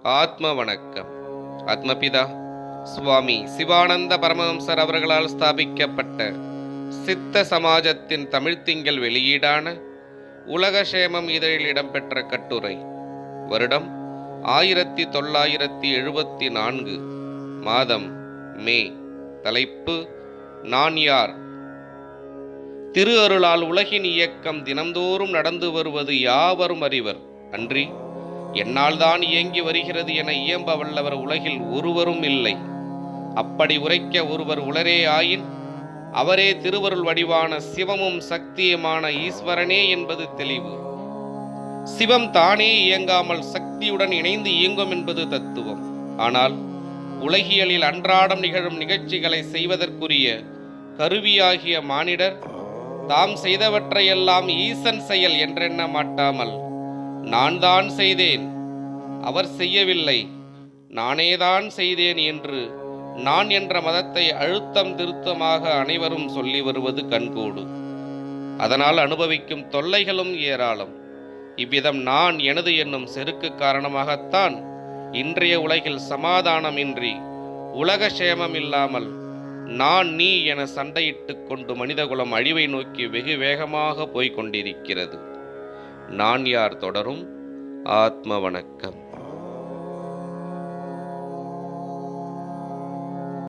ஆத்ம வணக்கம். ஆத்மபிதா சுவாமி சிவானந்த பரமஹம்சர் அவர்களால் ஸ்தாபிக்கப்பட்ட சித்த சமாஜத்தின் தமிழ்த்திங்கள் வெளியீடான உலகக்ஷேமம் இதழில் இடம்பெற்ற கட்டுரை. வருடம் 1974. மாதம் மே. தலைப்பு நான் யார். திரு அருளால் உலகின் இயக்கம் தினந்தோறும் நடந்து வருவது யாவரும் அறிவர். அன்றி என்னால்தான் இயங்கி வருகிறது என இயம்ப வல்லவர் உலகில் ஒருவரும் இல்லை. அப்படி உரைக்க ஒருவர் உளரே ஆயின் அவரே திருவருள் வடிவான சிவமும் சக்தியுமான ஈஸ்வரனே என்பது தெளிவு. சிவம் தானே இயங்காமல் சக்தியுடன் இணைந்து இயங்கும் என்பது தத்துவம். ஆனால் உலகியலில் அன்றாடம் நிகழும் நிகழ்ச்சிகளை செய்வதற்குரிய கருவியாகிய மானிடர் தாம் செய்தவற்றையெல்லாம் ஈசன் செயல் என்றெண்ண மாட்டாமல் நான் தான் செய்தேன், அவர் செய்யவில்லை, நானேதான் செய்தேன் என்று நான் என்ற மதத்தை அழுத்தம் திருத்தமாக அனைவரும் சொல்லி வருவது கண்கூடு. அதனால் அனுபவிக்கும் தொல்லைகளும் ஏராளம். இவ்விதம் நான் எனது என்னும் செருக்கு காரணமாகத்தான் இன்றைய உலகில் சமாதானமின்றி உலக சேமம் இல்லாமல் நான் நீ என சண்டையிட்டு கொண்டு மனிதகுலம் அழிவை நோக்கி வெகு வேகமாக போய்கொண்டிருக்கிறது. நான் யார் தொடரும். ஆத்ம வணக்கம்.